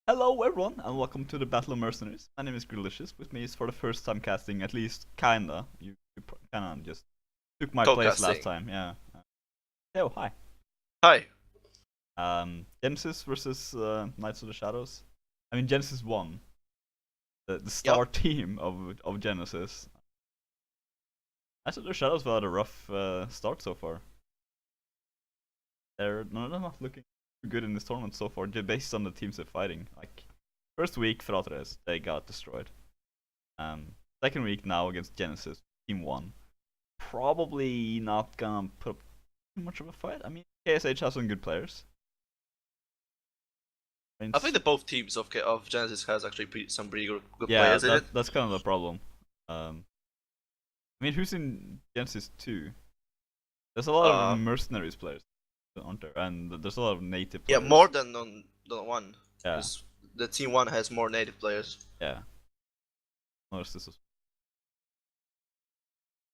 Hello everyone, and welcome to the Battle of Mercenaries. My name is Greedalicious. With me is for the first time casting, at least kinda. You kinda just took my place last Co-casting. time, yeah. Oh, hi. Hi. Genesis versus Knights of the Shadows. I mean, Genesis won. The Yep. star team of Genesis. Knights of the Shadows have had a rough start so far. They're not looking good in this tournament so far, just based on the teams they're fighting. Like, first week, Fratres, they got destroyed. Second week now against Genesis, team 1. Probably not gonna put up too much of a fight. I mean, KSH has some good players. I think that both teams of Genesis has actually some pretty good Yeah, players in it. that's kind of the problem. I mean, who's in Genesis 2? There's a lot of Uh, mercenaries players, aren't there? And there's a lot of native yeah, players. more than one. Yeah, Because the team one has more native players. yeah. Notice this.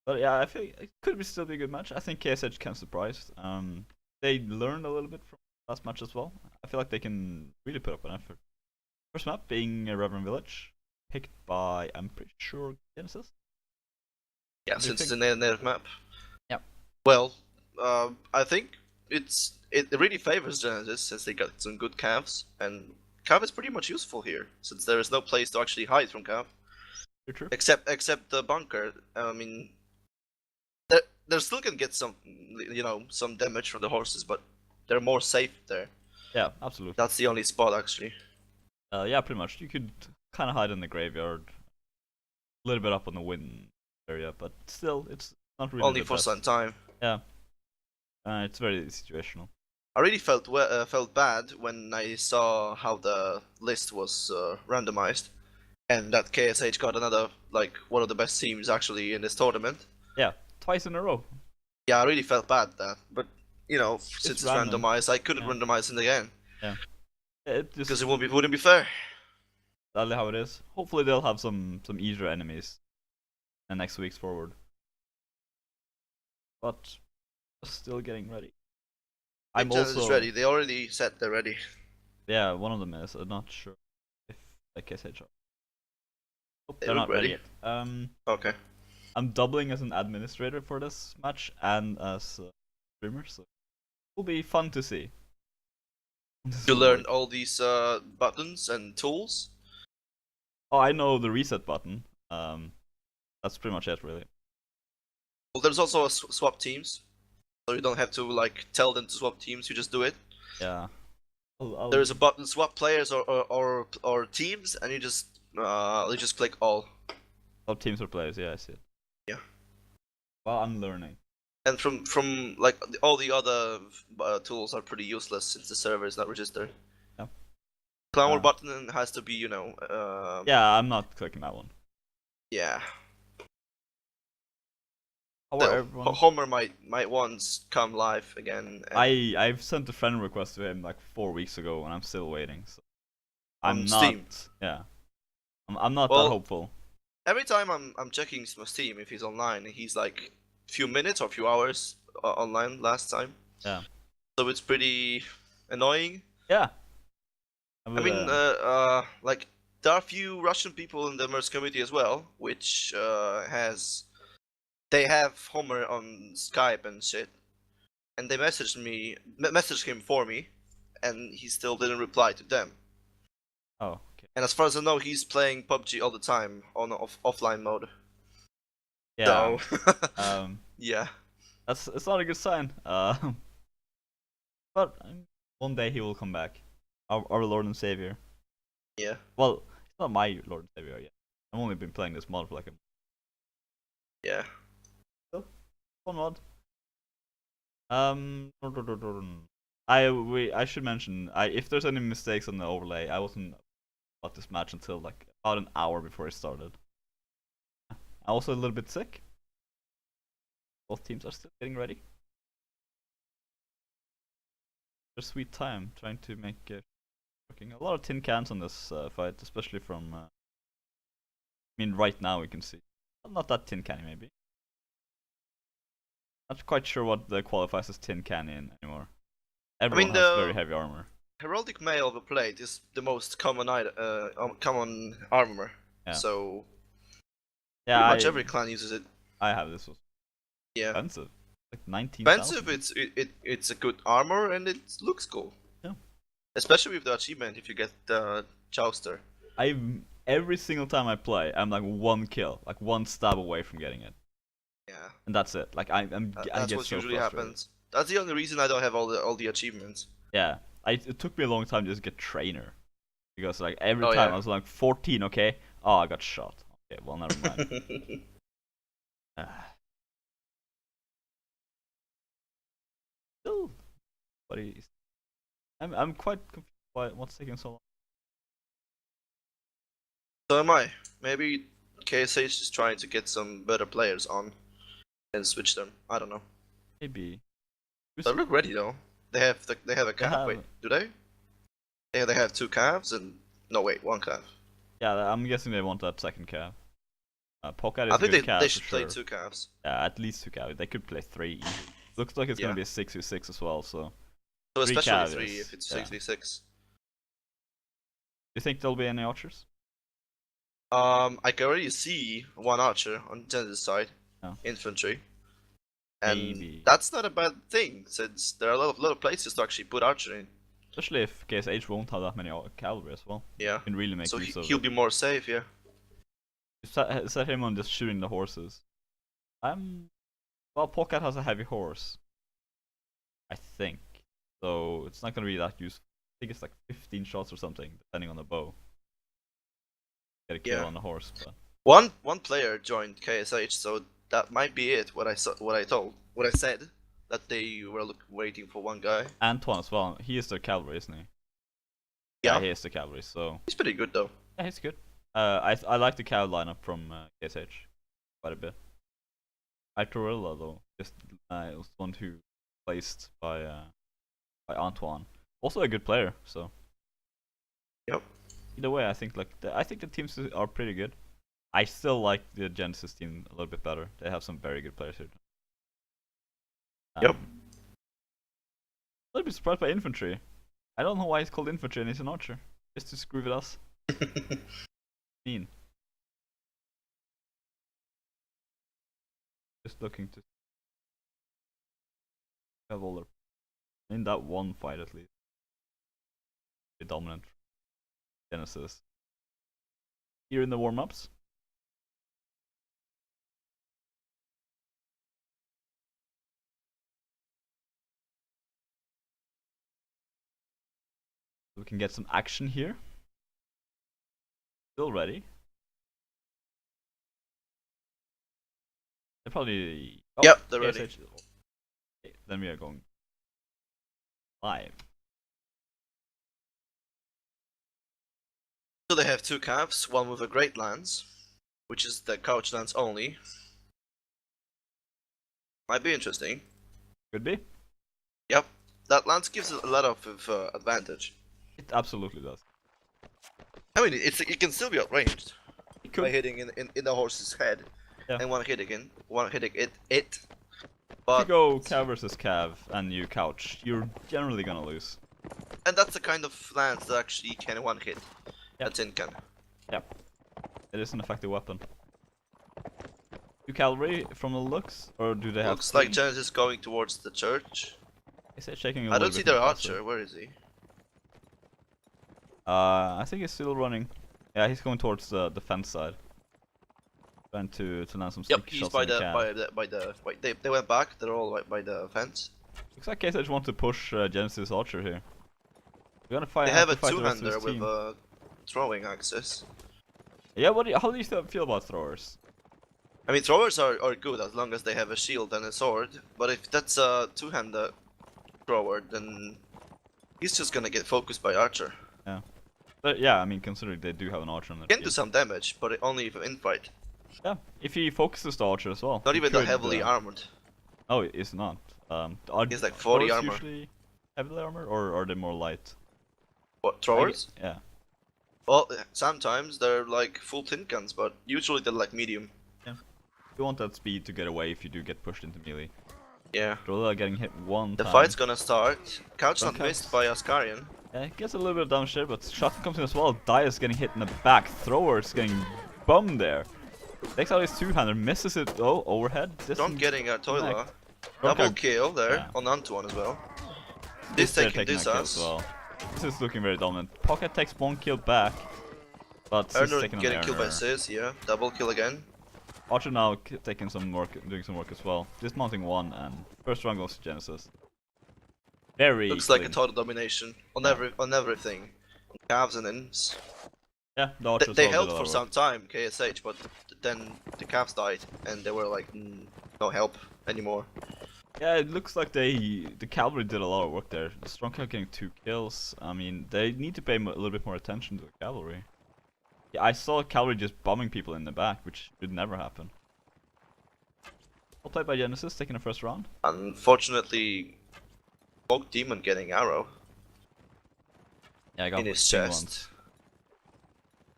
But yeah, I feel it could be still be a good match. I think KSH can surprise. They learned a little bit from last match as well. I feel like they can really put up an effort. First map being Reverend Village, picked by, I'm pretty sure, Genesis. Yeah, What do you since it's think? a native map. Yeah. Well, I think it really favors Genesis since they got some good calves, and calf is pretty much useful here since there is no place to actually hide from calf True. except the bunker. I mean, they still can get some damage from the horses, but they're more safe there. Yeah, absolutely. That's the only spot actually. Yeah, pretty much. You could kind of hide in the graveyard, a little bit up on the wind area, but still, it's not really Only the for some best. time. Yeah, it's very situational. I really felt bad when I saw how the list was randomized, and that KSH got another one of the best teams actually in this tournament. Yeah, twice in a row. Yeah, I really felt bad that, but It's since it's random. randomized, I couldn't Yeah, randomize it again yeah. It because just it wouldn't be fair. sadly how it is. Hopefully they'll have some easier enemies in next week's forward. But still getting ready. If I'm Genesis is also, ready, they already said they're ready. yeah, one of them is. I'm not sure if the KSH. Oh, They they're look not ready ready. yet. Okay. I'm doubling as an administrator for this match and as a streamer, so it will be fun to see. This You will learn work. all these buttons and tools. Oh, I know the reset button. That's pretty much it, really. Well, there's also a swap teams, so you don't have to tell them to swap teams. You just do it. Yeah. I'll There's a button swap players or teams, and you just click all. oh, teams or players. Yeah, I see it. Yeah. Well, I'm learning. And from all the other tools are pretty useless since the server is not registered. Yeah. Clown Uh, button has to be yeah, I'm not clicking that one. yeah. How are Still, everyone? Homer might once come live again I've sent a friend request to him like 4 weeks ago, and I'm still waiting. So on I'm Steam. not. Yeah. I'm not that Well, hopeful. every time I'm checking Steam if he's online, he's like few minutes or few hours online last time. Yeah. So it's pretty annoying. Yeah. I But mean, there are a few Russian people in the Mercs community as well, which they have Homer on Skype and shit, and they messaged him for me, and he still didn't reply to them. oh, okay. And as far as I know, he's playing PUBG all the time on offline mode. Yeah. So, Um. yeah. It's not a good sign. But one day he will come back. Our Lord and Savior. Yeah. Well, he's not my Lord and Savior yet. I've only been playing this mod for like a Yeah. so, fun mod. I should mention if there's any mistakes on the overlay, I wasn't about this match until like about an hour before it started. I'm also a little bit sick. Both teams are still getting ready. There's sweet time trying to make working. A lot of tin cans on this fight, especially from. I mean, right now we can see. Not that tin canny, maybe. Not quite sure what qualifies as tin canny anymore. I Everyone mean has very the heavy armor. Heraldic Mail of a plate is the most common common armor. Yeah. So Yeah, pretty much every clan uses it. I have this. Was Yeah. expensive, like 19,000. Expensive. It's a good armor and it looks cool. Yeah. Especially with the achievement if you get the Jouster. Every single time I play, I'm like one kill, like one stab away from getting it. Yeah. And that's it. Like I That's get what so usually frustrated. happens. That's the only reason I don't have all the achievements. Yeah, it took me a long time to just get trainer, because like every Oh, time yeah. I was like 14, okay, oh I got shot. Okay, well never mind. Still, but I'm quite confused by what's taking so long. So am I. Maybe KSH is trying to get some better players on and switch them. I don't know. Maybe. They look ready though. They have a calf. have- Wait, do they? Yeah, they have 2 calves and no wait, 1 calf. Yeah, I'm guessing they want that second calf. Pocket is I a think good calf they for should play sure. 2 calves. Yeah, at least 2 calves. They could play 3 easy. Looks like it's gonna Yeah. be a 6v6 as well. So, So 3 especially calves, 3 if it's yeah. 6v6. You think there'll be any archers? I can already see 1 archer on Genesis side, Oh. infantry, and Maybe. that's not a bad thing since there are a lot of places to actually put archer in. Especially if KSH won't have that many cavalry as well. Yeah. You can really make So use of he'll it. be more safe, yeah. Set him on just shooting the horses. Well, Pocket has a heavy horse, I think, so it's not gonna be that useful. I think it's like 15 shots or something, depending on the bow. Get a kill Yeah. on the horse, but One player joined KSH, so that might be it. What I said that they were waiting for 1 guy. Antoine as well. He is the cavalry, isn't he? Yeah. He is the cavalry. So He's pretty good though. yeah, he's good. I like the cav lineup from KSH quite a bit. Itorilla though, just was one who placed by Antoine. Also a good player. So Yep. either way, I think I think the teams are pretty good. I still like the Genesis team a little bit better. They have some very good players here. Yep. A little bit surprised by infantry. I don't know why he's called infantry and he's an archer. Just to screw with us. Mean. Just looking to have all their in that one fight at least. Be dominant. Genesis. Here in the warm-ups. We can get some action here. Still ready. They're probably. Oh, Yep, they're ready. Okay, then we are going live. So they have 2 calves, one with a great lance, which is the couch lance only. Might be interesting. Could be. Yep, that lance gives a lot of advantage. It absolutely does. I mean, it can still be outranged It could. by hitting in the horse's head, Yeah. and one hitting it. If But you go cav versus cav and you couch, you're generally gonna lose. and that's the kind of lance that actually can one hit. Yep. A tin can. Yep. It is an effective weapon. Do cavalry from the looks, or do they have? Looks like Genesis going towards the church. Is it shaking a I little don't see bit their more faster? archer. Where is he? I think he's still running. Yeah, he's going towards the fence side. Trying to land some Yep, sneak he's shots by on the cav. Wait, they went back. They're all by the fence. Looks like KSH want to push Genesis Archer here. We're gonna fight. They have a to fight the rest of two-hander his with team. a throwing axis. Yeah, how do you feel about throwers? I mean, throwers are good as long as they have a shield and a sword. But if that's a two-hander thrower, then he's just gonna get focused by archer. But yeah, I mean, considering they do have an archer on the He can do team. some damage, but only if in fight. Yeah, if he focuses the archer as well. Not he even the could, heavily armored. Oh, it's not. Are He's like 40 throwers armor. usually heavily armored, or are they more light? What, throwers? Yeah. Well, sometimes they're like full tin cans, but usually they're like medium. You want that speed to get away if you do get pushed into melee. Yeah. Drilla getting hit one The time. fight's gonna start. Couch not Okay. missed by Ascarian. Yeah, it gets a little bit of damage there, but shotgun comes in as well. Dias getting hit in the back. Thrower's getting bummed there. Takes out his two-hander, misses it. Oh, overhead. Don't getting a Toiler. Don't Double get- kill there yeah. on Antoine as well. This they're taking taking this that kill as well. This is looking very dominant. Pocket takes one kill back, but Sis Erner taking on getting killed by Erner. Sis, yeah. Double kill again. Archer now taking some work, doing some work as well. Dismounting one, and first round goes to Genesis. Very Looks like a clean. total domination on everything. On calves and ins. Yeah, the Archers They all held did a lot for of some work. time, KSH, but then the calves died and they were like, no help anymore. Yeah, it looks like the cavalry did a lot of work there. The strong cav getting 2 kills. I mean, they need to pay a little bit more attention to the cavalry. Yeah, I saw cavalry just bombing people in the back, which would never happen. Well played by Genesis, taking the first round. Unfortunately, Smoke Demon getting arrow Yeah, I got in his ping chest. once.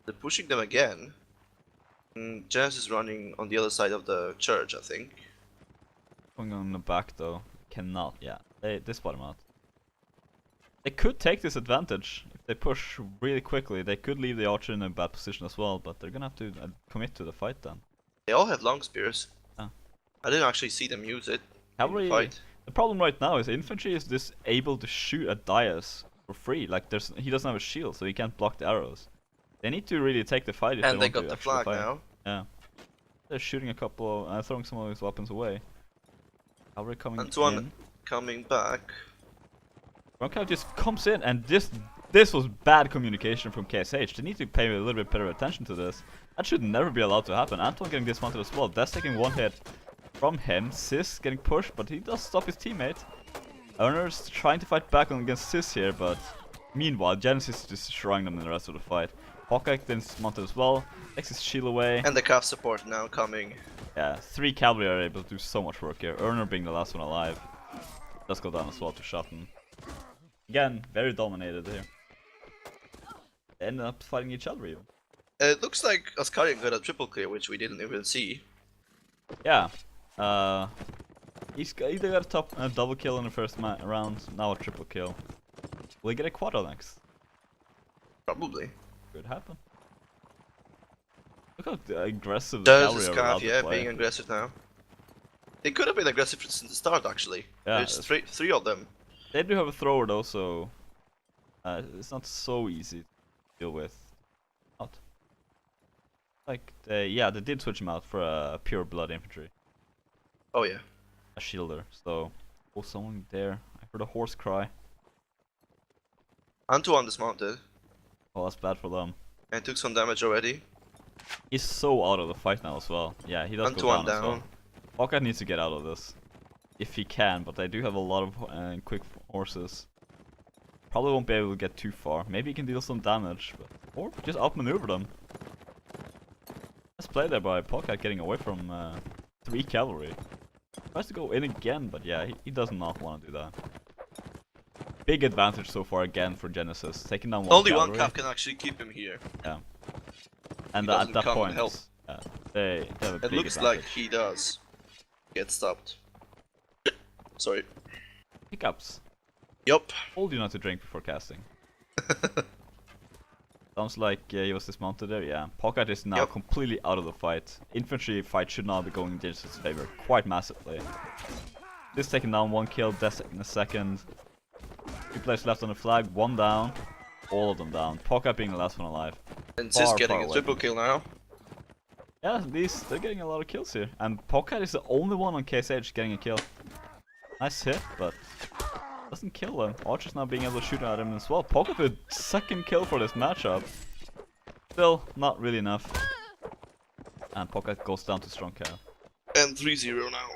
They're pushing them again. Jazz is running on the other side of the church, I think. Going on the back though, cannot. Yeah, they spot him out. They could take this advantage if they push really quickly. They could leave the archer in a bad position as well, but they're gonna have to commit to the fight then. They all have long spears. Ah. I didn't actually see them use it Cavalry. in the fight. The problem right now is infantry is just able to shoot at Dias for free. Like he doesn't have a shield, so he can't block the arrows. They need to really take the fight if And they they want got to the flag fight. now. Yeah, they're shooting a couple, throwing some of his weapons away. Cavalry coming Antoine in. coming back. Ronkow just comes in, and this was bad communication from KSH. They need to pay a little bit better attention to this. That should never be allowed to happen. Antoine getting dismounted as well. That's taking one hit from him. Sis getting pushed, but he does stop his teammate. Erner's trying to fight back against Sis here, but meanwhile, Genesis is just destroying them in the rest of the fight. Hawkeye then dismounted as well. Takes his shield away. And the calf support now coming. Yeah, 3 cavalry are able to do so much work here. Erner being the last one alive. Does go down as well to Schatten. Again, very dominated here. They ended up fighting each other even. It looks like Askarian got a triple clear, which we didn't even see. Yeah. He's either got a double kill in the first round, now a triple kill. Will he get a quadra next? Probably. Could happen. Look how aggressive the Does cavalry this are calf, allowed to yeah, play. being aggressive now. They could have been aggressive since the start, actually. Yeah, There's three of them. They do have a thrower though, so it's not so easy to deal with. Not. Like they did switch him out for a pure blood infantry, Oh yeah. a shielder. So, oh, someone there. I heard a horse cry. Antoine dismounted Oh, that's bad for them. and took some damage already. He's so out of the fight now as well. Yeah, he does Antoine go down as well. down. Hawkeye needs to get out of this. If he can, but they do have a lot of quick horses. Probably won't be able to get too far. Maybe he can deal some damage, but, or just outmaneuver them. Nice play there by Pocket getting away from 3 cavalry. Tries to go in again, but yeah, he does not want to do that. Big advantage so far again for Genesis, taking down one Only cavalry. one calf can actually keep him here. Yeah. And He at doesn't that come and point, help. they have a It big looks advantage. like he does get stopped. Sorry. Hiccups. Yup. Told you not to drink before casting. Sounds like he was dismounted there, yeah. Pocket is now Yep. completely out of the fight. Infantry fight should now be going in Genesis' favor quite massively. This taking down 1 kill, Death in a second. 2 players left on the flag, 1 down. All of them down. Pocket being the last one alive. And Sis Far, getting far a away. triple kill now. Yeah, they're getting a lot of kills here. And Pocket is the only one on KSH getting a kill. Nice hit, but doesn't kill them. Archer's now being able to shoot at him as well. Pocket with 2nd kill for this matchup. Still, not really enough. And Pocket goes down to strong cow. And 3-0 now.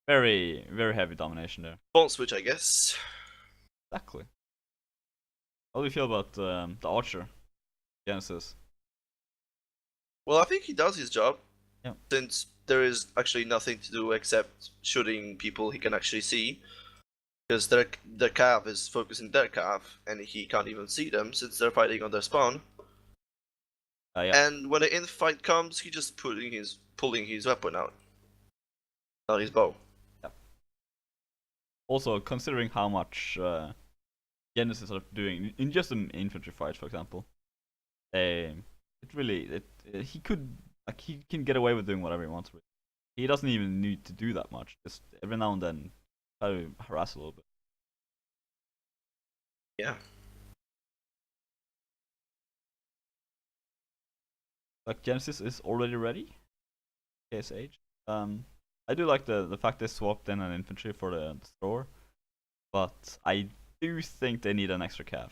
Very, very heavy domination there. Bone switch, I guess. Exactly. How do you feel about the Archer? Genesis. Well, I think he does his job. Yeah. Since there is actually nothing to do except shooting people he can actually see. Because their calf is focusing their calf, and he can't even see them since they're fighting on their spawn. Yeah. And when the infight comes, he just pulling his weapon out. Not his bow. Also, considering how much Genesis are doing in just an infantry fight, for example. He could he can get away with doing whatever he wants with. He doesn't even need to do that much. Just every now and then try to harass a little bit. Yeah. Like Genesis is already ready. KSH. I do like the fact they swapped in an infantry for the thrower, but I do think they need an extra cav.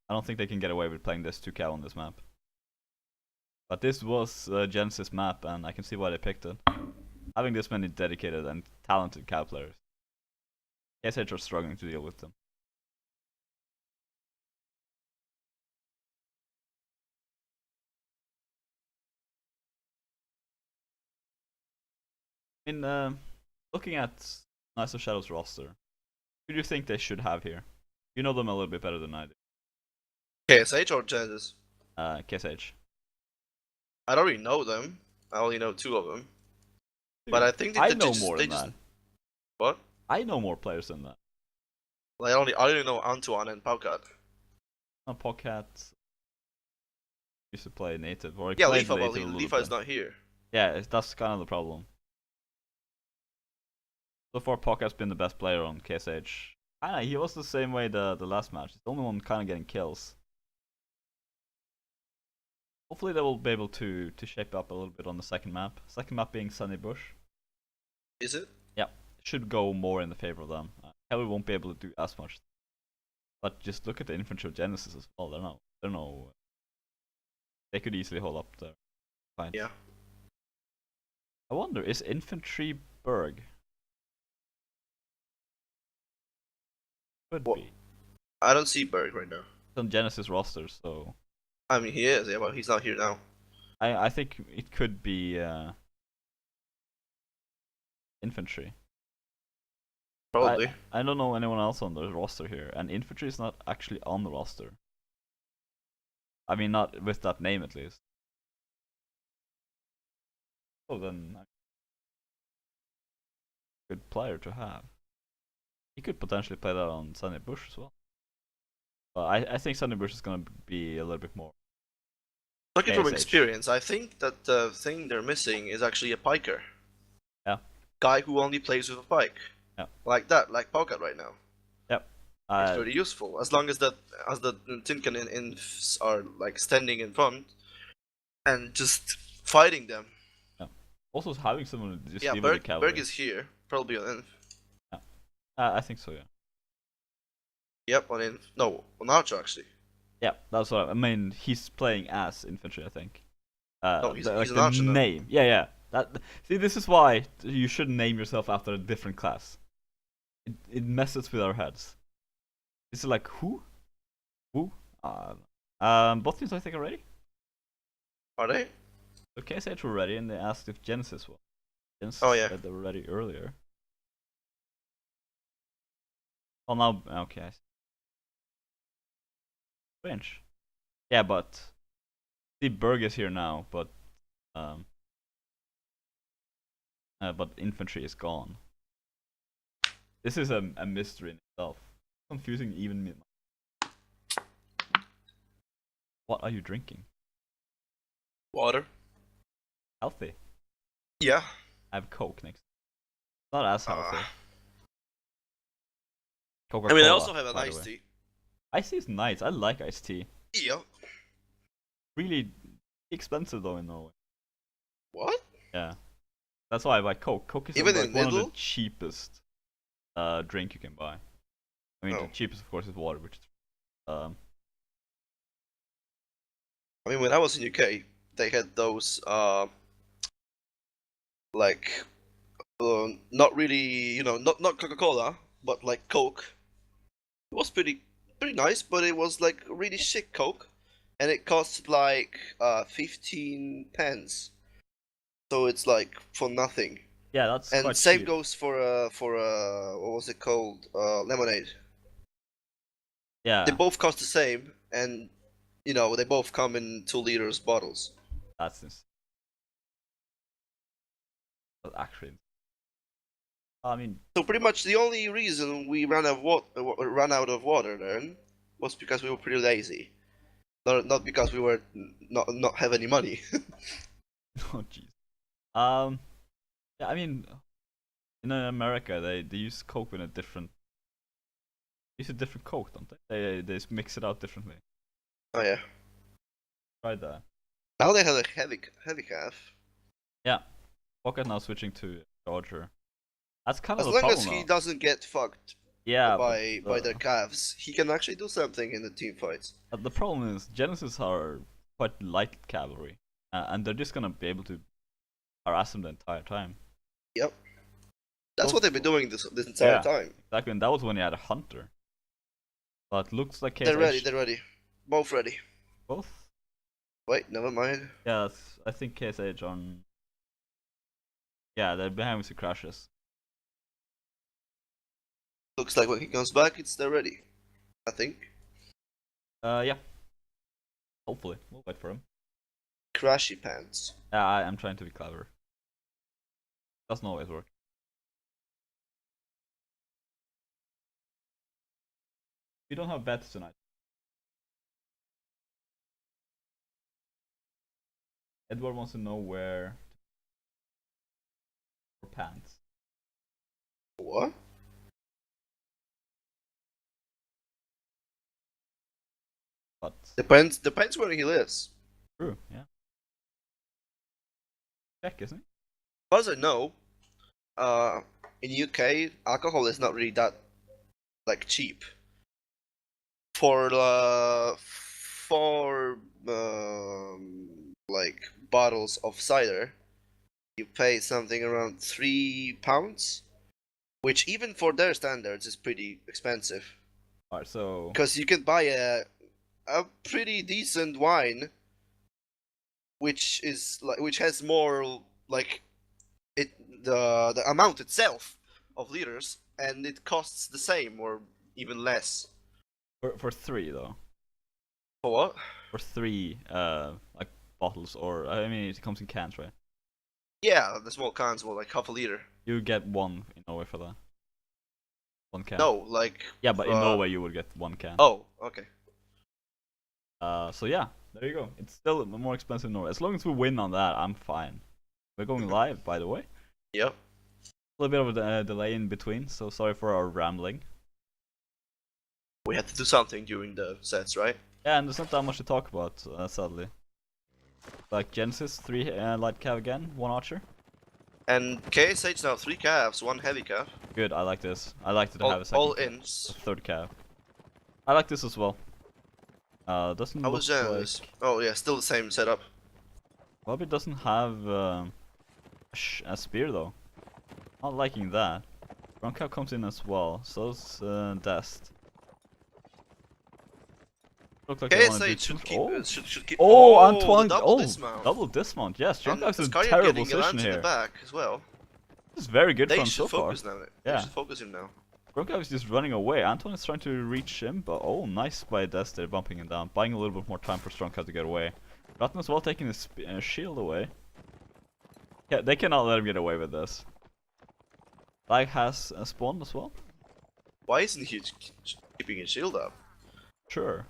I don't think they can get away with playing this 2 cav on this map. But this was a Genesis map, and I can see why they picked it. Having this many dedicated and talented cav players, KSH are struggling to deal with them. In looking at Knights of Shadows roster, who do you think they should have here? You know them a little bit better than I do. KSH or Genesis? KSH. I don't really know them. I only know 2 of them. Dude, But I think I know more than just that. What? I know more players than that. Like, I only know Antoine and Paukat. Pocket used to play native, or Yeah, played Lifa, but native a little Lifa bit. is not here. Yeah, that's kind of the problem. So far, Pocket's been the best player on KSH. I know, he was the same way the last match. He's the only one kind of getting kills. Hopefully they will be able to shape up a little bit on the second map. Second map being Sunny Bush. Is it? Yeah, it should go more in the favor of them. Hell, won't be able to do as much. But just look at the infantry of Genesis as well. They could easily hold up there. Fine. Yeah. I wonder, is infantry Berg? Could What? be. I don't see Berg right now. It's on Genesis roster, so I mean, he is, yeah, but he's not here now. I think it could be infantry. Probably. I don't know anyone else on the roster here, and infantry is not actually on the roster. I mean, not with that name at least. Oh, then good player to have. He could potentially play that on Sunny Bush as well. But I think Sunny Bush is gonna be a little bit more. Talking from KSH. experience, I think that the thing they're missing is actually a piker. Yeah. Guy who only plays with a pike. Yeah. Like that, like Paukat right now. Yep. It's very useful as long as the Tinkan infs are like standing in front and just fighting them. Yeah. Also having someone to just Yeah, deal with the cavalry. Berg is here, probably on inf. Yeah. I think so. Yeah. Yep, on inf. No, on archer actually. Yeah, that's what I mean. He's playing as infantry, I think. No, he's like an the archer now. name. Yeah. See, this is why you shouldn't name yourself after a different class. It messes with our heads. It's like who? Both teams I think are ready. Are they? So KSH were ready, and they asked if Genesis was. Genesis said they were ready earlier. Oh, now okay. Strange. Yeah, but see, Berg is here now, but infantry is gone. This is a mystery in itself. Confusing even me. What are you drinking? Water. Healthy. Yeah. I have Coke next. Not as healthy. I mean, I also have an iced tea. Iced tea is nice. I like iced tea. Yeah. Really expensive though in Norway. What? Yeah. That's why I buy Coke. Coke is Even like one of the cheapest drink you can buy. I mean, the cheapest of course is water, which is I mean, when I was in UK, they had those like not really, not Coca-Cola, but like Coke. It was pretty nice, but it was like really shit Coke, and it cost like 15 pence. So it's like for nothing. Yeah, that's and quite same cheap. goes for what was it called? Lemonade. Yeah. They both cost the same, and they both come in 2 liters bottles. That's insane. That's actually insane. I mean, so pretty much the only reason we ran out of water then was because we were pretty lazy. Not because we were not have any money. Oh jeez. Yeah, I mean, in America they use coke in a different. Use a different coke, don't they? They mix it out differently. Oh yeah. Try that. Now they have a heavy calf. Yeah. Pocket now switching to Dodger. That's kind of As a long problem as he though. doesn't get fucked Yeah, by their calves, he can actually do something in the team fights. but the problem is Genesis are quite light cavalry, and they're just gonna be able to harass them the entire time. Yep. That's Oh, what they've been doing this entire time. Exactly, and that was when he had a hunter. But looks like They're ready, they're ready. Both ready. Both? Wait, never mind. Yeah, I think KSH on. Yeah, they're behind with the crashes. Looks like when he comes back, they're ready. I think. Yeah. Hopefully, we'll wait for him. Crashy pants. Yeah, I'm trying to be clever. Doesn't always work. We don't have bets tonight. Edward wants to know where. For pants. What? But Depends where he lives. true, yeah. Check, isn't it? As far as I know, in UK, alcohol is not really that like cheap. For like bottles of cider, you pay something around £3, which even for their standards is pretty expensive. Alright, so. Because you can buy a pretty decent wine, which has more like the amount itself of liters, and it costs the same or even less. For 3 though. For what? For 3 like bottles, or I mean it comes in cans, right? Yeah, the small cans were like half a liter. You get 1 in Norway for that. 1 can. No, like. Yeah, but in Norway you would get 1 can. Oh, okay. So yeah, there you go. It's still more expensive in Norway. As long as we win on that, I'm fine. We're going live, by the way. Yep. A little bit of a delay in between, so sorry for our rambling. We had to do something during the sets, right? Yeah, and there's not that much to talk about, sadly. Like Genesis, 3 light cav again, 1 archer. And KSH now 3 calves, 1 heavy calf. Good, I like this. I like to have a second All calf, ins. a 3rd cav. I like this as well. Doesn't I look was jealous. like... Oh yeah, still the same setup. Bobby doesn't have a spear though. Not liking that. Broncow comes in as well, so's Dest. Looks like they want to do should keep. Oh, Antoine! Double dismount. Double dismount. Yes, Broncow is in a Skyrim terrible getting position in here. the back as well. This is very good They from should so far. focus now. Yeah. They should focus him now. Broncow is just running away. Antoine is trying to reach him, but oh, nice by Dest there, bumping him down, buying a little bit more time for Strongcow to get away. Rotten as well taking his shield away. Yeah, they cannot let him get away with this. Lag has spawned as well. Why isn't he keeping his shield up? Sure.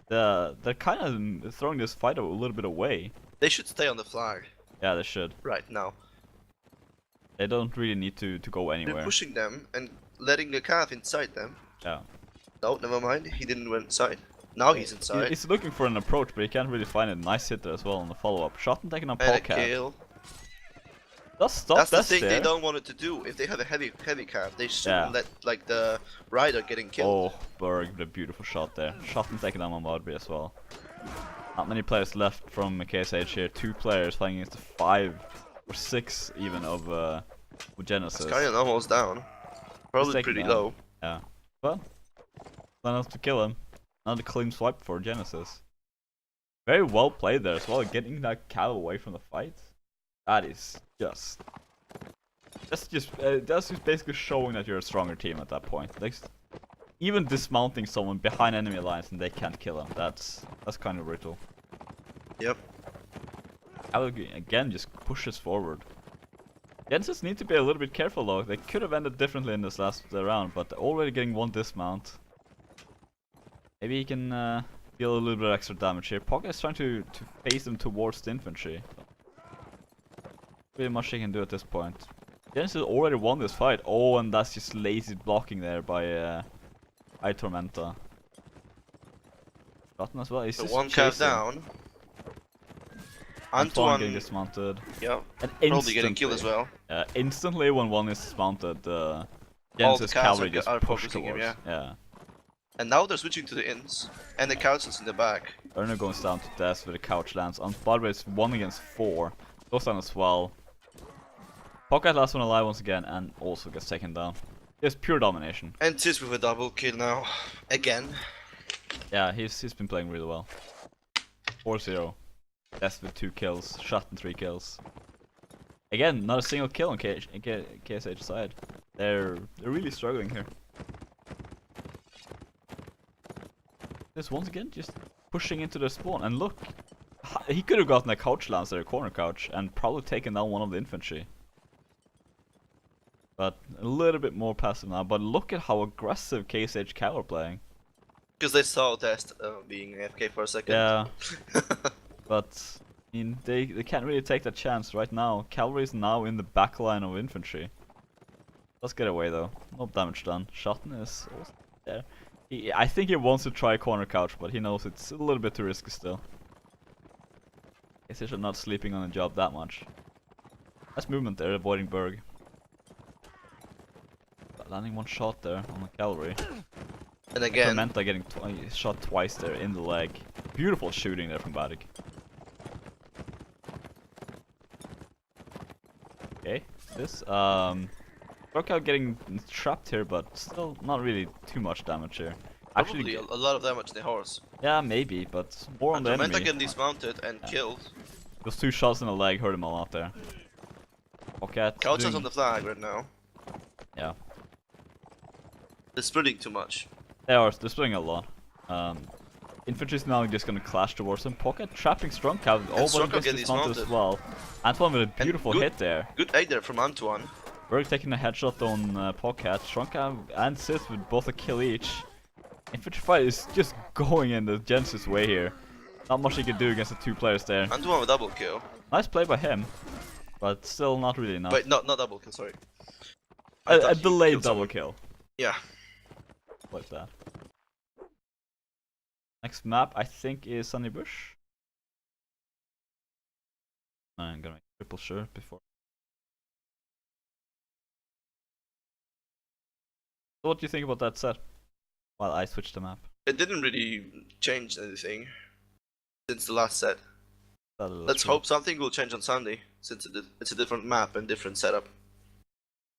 They're kind of throwing this fight a little bit away. They should stay on the flag. Yeah, they should. Right now. They don't really need to go anywhere. They're pushing them and letting the calf inside them. Yeah. No, never mind. He didn't went inside. Now he's inside. He's looking for an approach, but he can't really find it. Nice hit there as well on the follow-up. Shot and taking on And a Polcat. kill. Does stop That's the Dest thing there. they don't want it to do. If they have a heavy calf, they shouldn't let like the rider getting killed. Oh, Berg with a beautiful shot there. Shot and taking down on Mardby as well. Not many players left from KSH here. 2 players playing against the 5 or 6 even of Genesis. Skyrim almost down. Probably pretty low. Yeah. But not enough to kill him. Another clean swipe for Genesis. Very well played there as well, getting that cow away from the fight. That is just... That's just basically showing that you're a stronger team at that point. Like, even dismounting someone behind enemy lines and they can't kill him, that's kind of brutal. Yep. Cow again just pushes forward. Genesis need to be a little bit careful though. They could have ended differently in this last round, but they're already getting 1 dismount. Maybe he can deal a little bit of extra damage here. Pocket is trying to phase them towards the infantry. Really much he can do at this point. Genesis already won this fight. Oh, and that's just lazy blocking there by Tormenta. Gotten as well. He's So just one chasing. calf down. Antoine getting dismounted. Yeah, And probably getting killed as well. Instantly when one is dismounted, All Genesis the cavalry calves just are push focusing him, towards. yeah. And now they're switching to the inns, and the couches in the back. Erna goes down to death with the couch lands. On Barbara it's 1 against 4. Goes down as well. Pocket last one alive once again and also gets taken down. Just pure domination. And Tis with a double kill now. Again. Yeah, he's been playing really well. 4-0. Death with 2 kills. Shot and 3 kills. Again, not a single kill on KSH side. They're really struggling here. This once again just pushing into the spawn, and look, he could have gotten a couch lance there, a corner couch, and probably taken down one of the infantry. But a little bit more passive now. But look at how aggressive KSH Cal are playing. Because they saw Test being AFK for a second. Yeah, but I mean they can't really take that chance right now. Cavalry is now in the back line of infantry. Let's get away though. No damage done. Shotten is also there. I think he wants to try corner couch, but he knows it's a little bit too risky still. Guess he should not sleeping on the job that much. Nice movement there, avoiding Berg. Landing one shot there on the cavalry. And again, Tormenta getting shot twice there in the leg. Beautiful shooting there from Badik. Okay, this Workout getting trapped here, but still not really too much damage here. probably a lot of damage in the horse. Yeah, maybe, but more on the enemy. Tormenta getting dismounted and killed. Those 2 shots in the leg hurt him a lot there. Pocket. Couches on the flag right now. Yeah. They're spreading too much. They're splitting a lot. Infantry's now just gonna clash towards him. Pocket trapping Strong Cav. Oh, but gets dismounted as well. Antoine with a beautiful hit there. Good aid there from Antoine. Berg taking a headshot on Pocket. Strong Cav and Sith with both a kill each. Infantry fight is just going in the Genesis way here. Not much he can do against the 2 players there. Antoine with double kill. Nice play by him, but still not really enough. Wait, not double kill, sorry. A delayed double kill. Yeah. Like that. Next map, I think, is Sunny Bush. I'm gonna make triple sure before. So what do you think about that set? While I switch the map. It didn't really change anything since the last set. Let's true. hope something will change on Sunday, since it's a different map and different setup.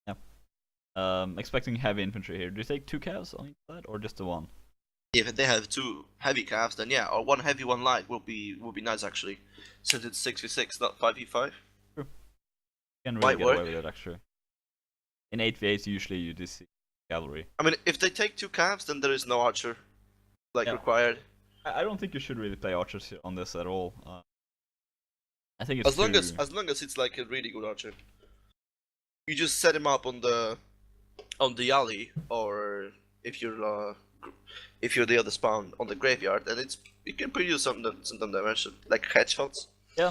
Yeah. Expecting heavy infantry here. Do you take 2 calves on each side or just the 1? If they have 2 heavy calves, then yeah, or 1 heavy, 1 light will be nice actually, since it's 6v6, not 5v5. True. You can really Might get work. away with it actually. In 8v8 usually you just see cavalry. I mean, if they take 2 calves, then there is no archer, like, required. I don't think you should really play archers here on this at all. I think it's As long as it's like a really good archer. You just set him up on the alley, or if you're the other spawn on the graveyard, and you can produce some damage, like headshots. Yeah,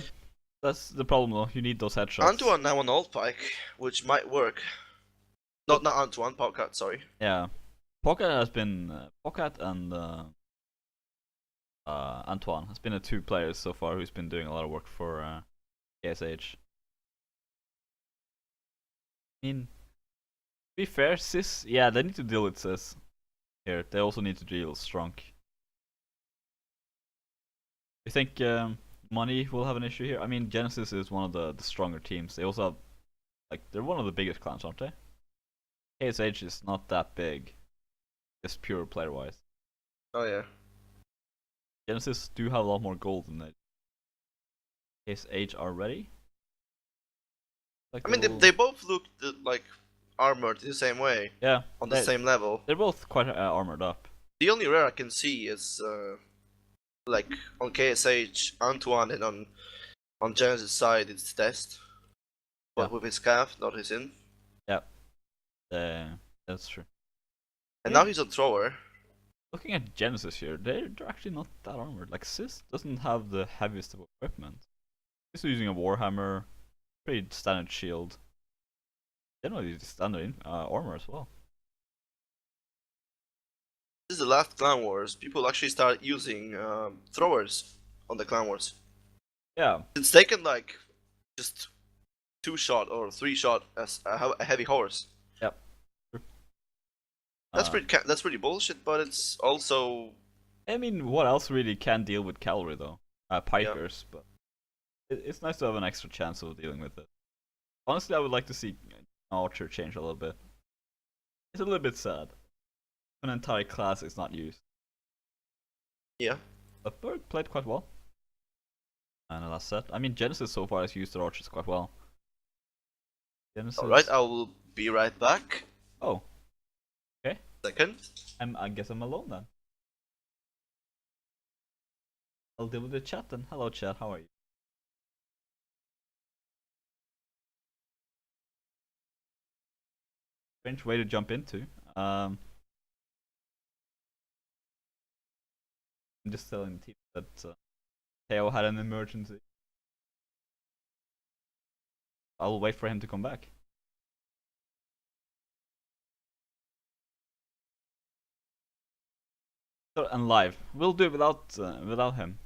that's the problem though. You need those headshots. Antoine now on Old Pike, which might work. Not Antoine, Pocket, sorry. Yeah, Pocket has been Pocket and Antoine has been the 2 players so far who's been doing a lot of work for KSH. I mean, to be fair, Sis, yeah, they need to deal with Sis here. They also need to deal with Strong. You think Money will have an issue here? I mean, Genesis is one of the stronger teams. They also have, like, they're one of the biggest clans, aren't they? KSH is not that big, just pure player-wise. Oh yeah. Genesis do have a lot more gold than they. KSH are ready. Like I mean, they both look like armored the same way. Yeah. On the same level. They're both quite armored up. The only rare I can see is like on KSH Antoine, and on Genesis side it's Test, but with his calf, not his in. Yeah. That's true. And now he's on thrower. looking at Genesis here, they're actually not that armored. Like Sis doesn't have the heaviest of equipment. He's using a warhammer, pretty standard shield. Generally standard armor as well. This is the last Clan Wars. People actually start using throwers on the Clan Wars. Yeah. It's taken like just 2-shot or 3-shot as a heavy horse. Yep. That's pretty bullshit, but it's also. I mean, what else really can deal with cavalry though? Pikers, yeah. But it's nice to have an extra chance of dealing with it. Honestly, I would like to see Archer change a little bit. It's a little bit sad. An entire class is not used. Yeah. But Berg played quite well. And that's set. I mean, Genesis so far has used their archers quite well. Genesis... Alright, I will be right back. Oh. Okay. Second. I guess I'm alone then. I'll deal with the chat then. Hello chat, how are you? Strange way to jump into. I'm just telling the team that Theo had an emergency. I'll wait for him to come back. So, and live. We'll do it without him.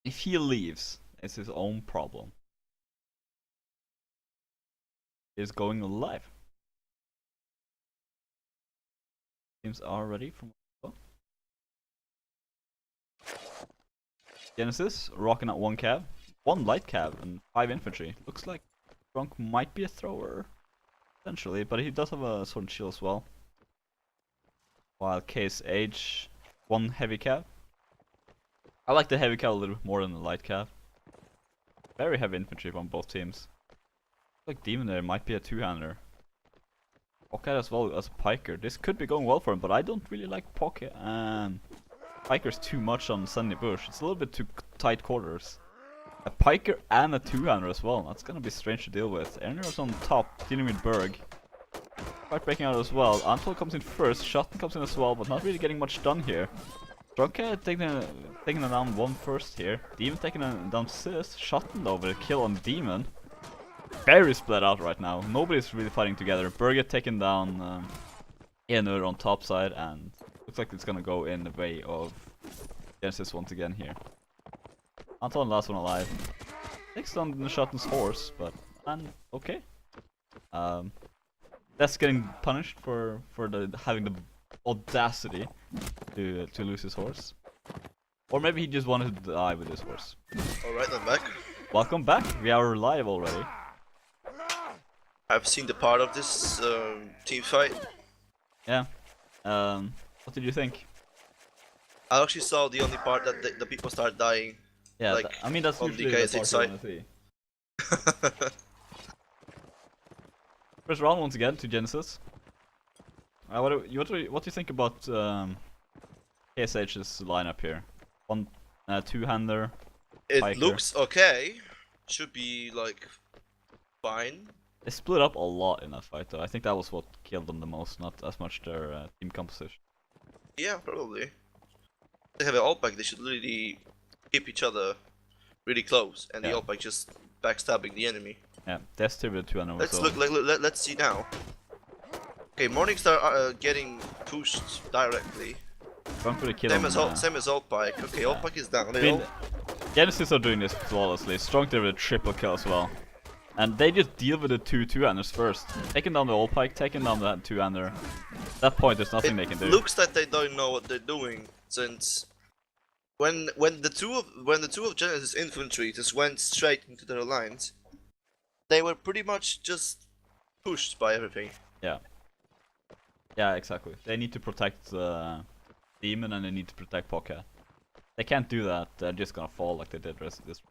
If he leaves, it's his own problem. He's going live. Teams are ready from Genesis rocking at 1 cav, 1 light cav, and 5 infantry. Looks like Drunk might be a thrower, essentially, but he does have a sword and shield as well. While Case H, 1 heavy cav. I like the heavy cav a little bit more than the light cav. Very heavy infantry from both teams. Looks like Demon there might be a 2-hander. Pocket as well as a piker. This could be going well for him, but I don't really like Pocket and Piker's too much on Sunny Bush. It's a little bit too tight quarters. A piker and a 2-hander as well. That's gonna be strange to deal with. Erner's on top, dealing with Berg. Quite breaking out as well. Antol comes in first, Shotton comes in as well, but not really getting much done here. Drunka taking down 1 first here. Demon taking down Sis. Shotton though with a kill on Demon. Very split out right now. Nobody's really fighting together. Berger taking down Enur on top side, and looks like it's gonna go in the way of Genesis once again here. Anton, last one alive. Takes down the Shotton's horse, but okay. That's getting punished for having the audacity to lose his horse. Or maybe he just wanted to die with his horse. Alright, I'm back. Welcome back. We are live already. I've seen the part of this team fight. Yeah. What did you think? I actually saw the only part that the people start dying. Yeah, like, I mean that's on usually the the KSH part you wanna see. First round once again to Genesis. What do you think about KSH's lineup here? 1 2-hander. It Piker. looks okay. Should be like fine. They split up a lot in that fight though. I think that was what killed them the most, not as much their team composition. Yeah, probably. They have an all pack. They should really keep each other really close, and the all pack just backstabbing the enemy. Yeah, that's 2 with 2-hander. Let's look. Let's see now. Okay, Morningstar getting pushed directly. Going for the kill Same as all pack. Okay, all pack is down. I mean, Genesis are doing this flawlessly. Strong there with a triple kill as well. And they just deal with the 2-2-handers first. Taking down the all pike, taking down the 2-hander. At that point, there's nothing they can do. It looks like they don't know what they're doing, since when the two of Genesis infantry just went straight into their lines, they were pretty much just pushed by everything. Yeah. Yeah, exactly. They need to protect Demon and they need to protect Pocket. They can't do that. They're just gonna fall like they did the rest of this.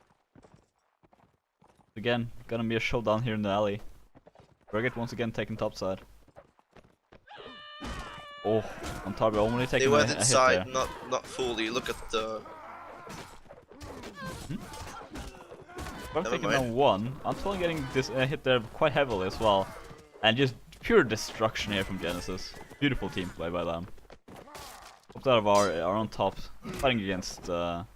Again, gonna be a showdown here in the alley. Birgit once again taking topside. Oh, Ontario only taking they went a inside, hit there. not fully. Look at the. I'm taking down 1. Antoine getting this hit there quite heavily as well, and just pure destruction here from Genesis. Beautiful team play by them. Top out of are on top, fighting against a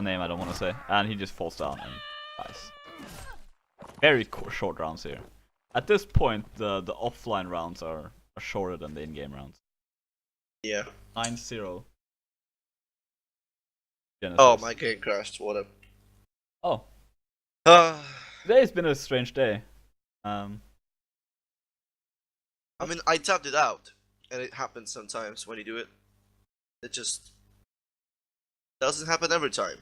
name I don't want to say, and he just falls down and dies. Very short rounds here. At this point, the offline rounds are shorter than the in-game rounds. Yeah. 9-0. Oh, my game crashed. What a. Oh. Today's been a strange day. I mean, I tapped it out, and it happens sometimes when you do it. It just doesn't happen every time.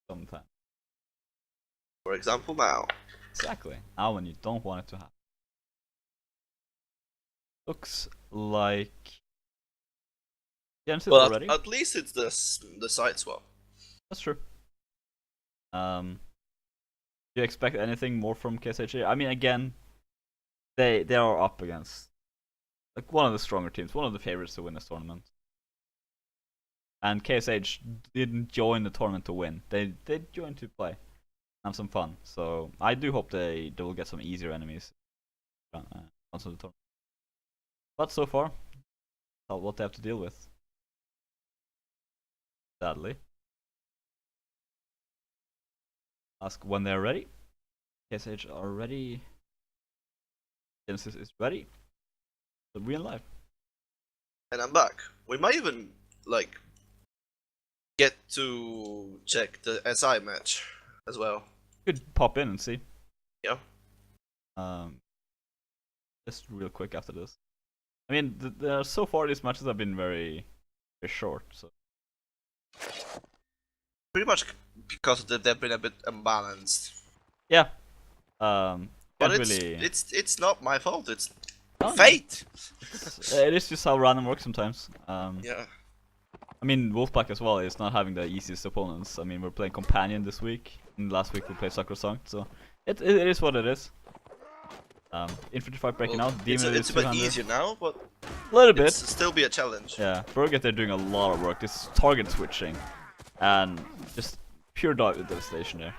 Sometimes. For example, now. Exactly. Now when you don't want it to happen. Looks like Genesis Well, already. at least it's the side swap. That's true. Do you expect anything more from KSH? I mean, again, they are up against like one of the stronger teams, one of the favorites to win this tournament. And KSH didn't join the tournament to win. They joined to play, have some fun. So I do hope they will get some easier enemies onto the tournament. But so far, that's what they have to deal with. Sadly. Ask when they're ready. KSH are ready. Genesis is ready. So real life. And I'm back. We might even like get to check the SI match as well. Could pop in and see. Yeah. Just real quick after this. I mean, so far these matches have been very, very short. So pretty much because they've been a bit unbalanced. yeah. But it's not my fault. It's fate. It is just how random works sometimes. Yeah. I mean, Wolfpack as well is not having the easiest opponents. I mean, we're playing Companion this week, and last week we played Sacrosanct, so it is what it is. Infantry fight breaking out. Demon it's a bit easier now, but a little bit. Still be a challenge. Yeah, Burget they're doing a lot of work. This target switching, and just pure devastation there.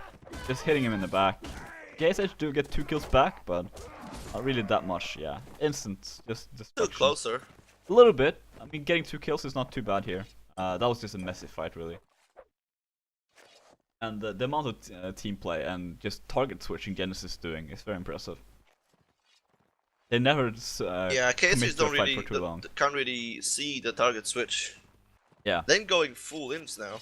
Just hitting him in the back. KSH do get 2 kills back, but not really that much. Yeah, instant, just destruction. Still closer. A little bit. I mean, getting 2 kills is not too bad here. That was just a messy fight, really. And the amount of team play and just target switching Genesis is doing is very impressive. They never yeah, cases don't really for too long. Can't really see the target switch. Yeah. Then going full imps now.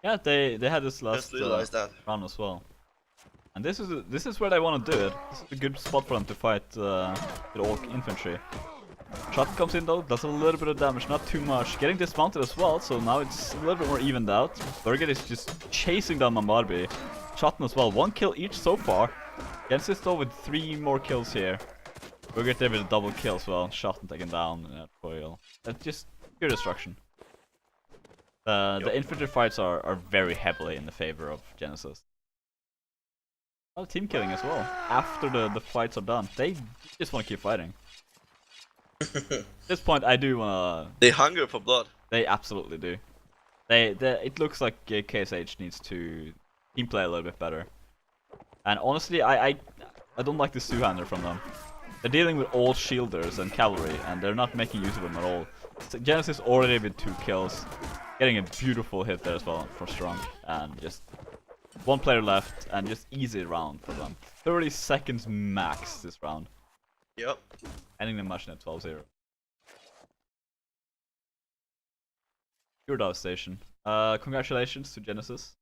Yeah, they had this last that. round as well. And this is where they want to do it. This is a good spot for them to fight with Orc infantry. Shot comes in though, does a little bit of damage, not too much. Getting dismounted as well, so now it's a little bit more evened out. Burget is just chasing down Mamarbi. Shotton as well, 1 kill each so far. Genesis though with 3 more kills here. Burget there with a double kill as well. Shotton taken down in that foil. That's just pure destruction. The infantry fights are very heavily in the favor of Genesis. Well, team killing as well. After the fights are done, they just want to keep fighting. At this point, I do wanna. They hunger for blood. They absolutely do. It looks like KSH needs to team play a little bit better. And honestly, I don't like this two-hander from them. They're dealing with all shielders and cavalry, and they're not making use of them at all. So Genesis already with 2 kills, getting a beautiful hit there as well for Strong, and just 1 player left, and just easy round for them. 30 seconds max this round. Yep. Ending the match at 12-0. Pure devastation. Congratulations to Genesis.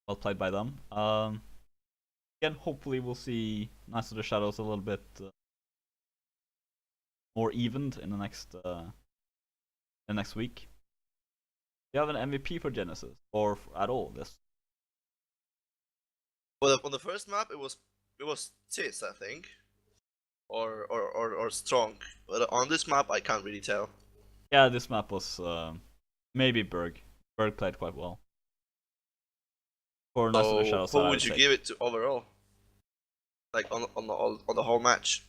Well played by them. Again, hopefully we'll see Knights of the Shadows a little bit more evened in the next week. Do you have an MVP for Genesis, or at all this? Well, on the first map, it was Tis, I think, or Strong. But on this map, I can't really tell. Yeah, this map was maybe Berg. Berg played quite well. For Knights of the Shadows, who would you give it to overall? Like on the whole match?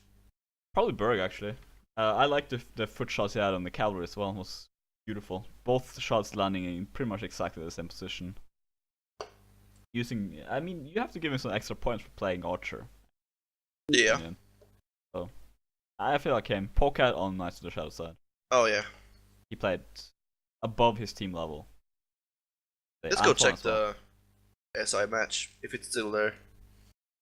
Probably Berg actually. I like the foot shots he had on the cavalry as well. It was beautiful. Both shots landing in pretty much exactly the same position. I mean, you have to give him some extra points for playing Archer. Yeah. So I feel like him. Polecat on Knights of the Shadow side. Oh yeah. He played above his team level. Let's go Antoine check as well. the SI match if it's still there.